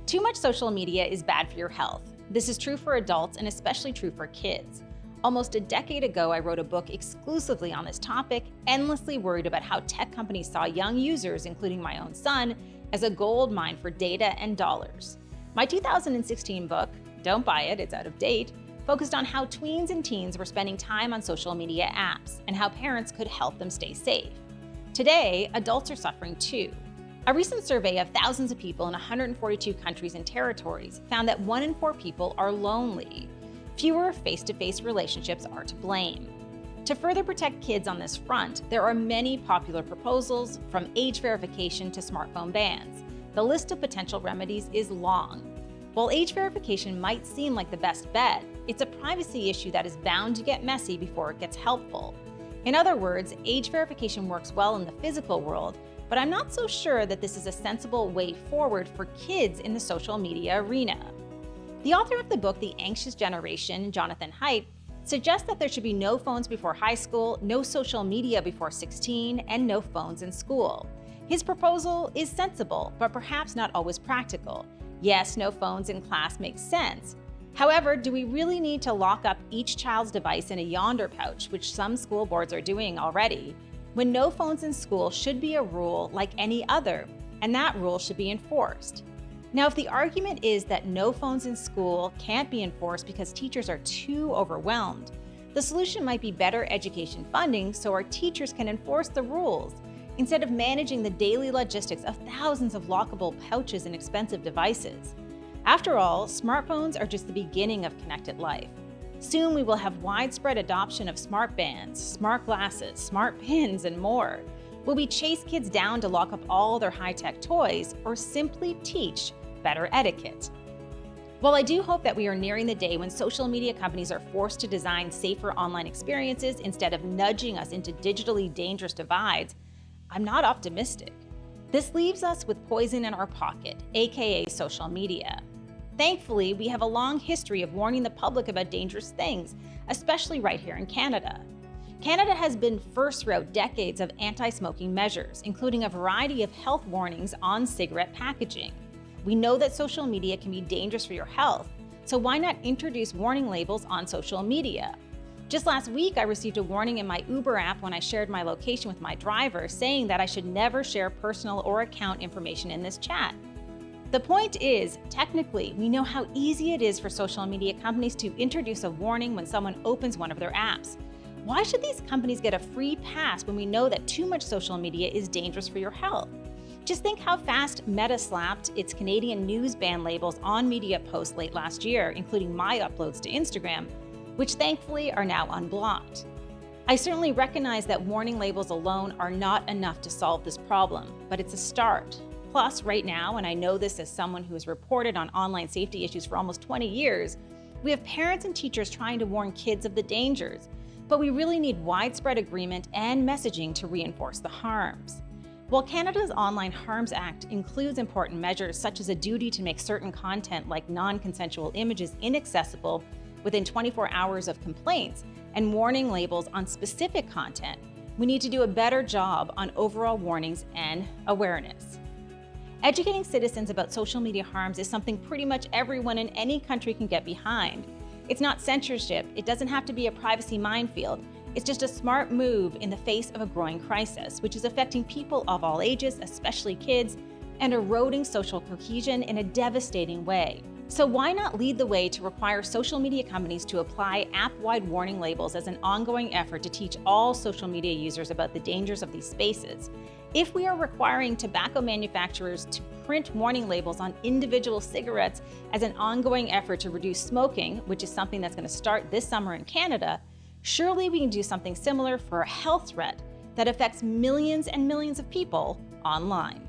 Too much social media is bad for your health. This is true for adults and especially true for kids. Almost a decade ago, I wrote a book exclusively on this topic, endlessly worried about how tech companies saw young users, including my own son, as a gold mine for data and dollars. My 2016 book, don't buy it, it's out of date, focused on how tweens and teens were spending time on social media apps and how parents could help them stay safe. Today, adults are suffering too. A recent survey of thousands of people in 142 countries and territories found that 1 in 4 people are lonely. Fewer face-to-face relationships are to blame. To further protect kids on this front, there are many popular proposals, from age verification to smartphone bans. The list of potential remedies is long. While age verification might seem like the best bet, it's a privacy issue that is bound to get messy before it gets helpful. In other words, age verification works well in the physical world, but I'm not so sure that this is a sensible way forward for kids in the social media arena. The author of the book, The Anxious Generation, Jonathan Haidt, suggests that there should be no phones before high school, no social media before 16, and no phones in school. His proposal is sensible, but perhaps not always practical. Yes, no phones in class makes sense. However, do we really need to lock up each child's device in a Yondr pouch, which some school boards are doing already, when no phones in school should be a rule like any other, and that rule should be enforced? Now, if the argument is that no phones in school can't be enforced because teachers are too overwhelmed, the solution might be better education funding so our teachers can enforce the rules, instead of managing the daily logistics of thousands of lockable pouches and expensive devices. After all, smartphones are just the beginning of connected life. Soon we will have widespread adoption of smart bands, smart glasses, smart pins, and more. Will we chase kids down to lock up all their high-tech toys, or simply teach better etiquette? While I do hope that we are nearing the day when social media companies are forced to design safer online experiences instead of nudging us into digitally dangerous divides, I'm not optimistic. This leaves us with poison in our pocket, aka social media. Thankfully, we have a long history of warning the public about dangerous things, especially right here in Canada. Canada has been first throughout decades of anti-smoking measures, including a variety of health warnings on cigarette packaging. We know that social media can be dangerous for your health, so why not introduce warning labels on social media? Just last week, I received a warning in my Uber app when I shared my location with my driver, saying that I should never share personal or account information in this chat. The point is, technically, we know how easy it is for social media companies to introduce a warning when someone opens one of their apps. Why should these companies get a free pass when we know that too much social media is dangerous for your health? Just think how fast Meta slapped its Canadian news ban labels on media posts late last year, including my uploads to Instagram, which thankfully are now unblocked. I certainly recognize that warning labels alone are not enough to solve this problem, but it's a start. Plus, right now, and I know this as someone who has reported on online safety issues for almost 20 years, we have parents and teachers trying to warn kids of the dangers, but we really need widespread agreement and messaging to reinforce the harms. While Canada's Online Harms Act includes important measures such as a duty to make certain content like non-consensual images inaccessible within 24 hours of complaints and warning labels on specific content, we need to do a better job on overall warnings and awareness. Educating citizens about social media harms is something pretty much everyone in any country can get behind. It's not censorship, it doesn't have to be a privacy minefield. It's just a smart move in the face of a growing crisis, which is affecting people of all ages, especially kids, and eroding social cohesion in a devastating way. So why not lead the way to require social media companies to apply app-wide warning labels as an ongoing effort to teach all social media users about the dangers of these spaces? If we are requiring tobacco manufacturers to print warning labels on individual cigarettes as an ongoing effort to reduce smoking, which is something that's going to start this summer in Canada, surely we can do something similar for a health threat that affects millions and millions of people online.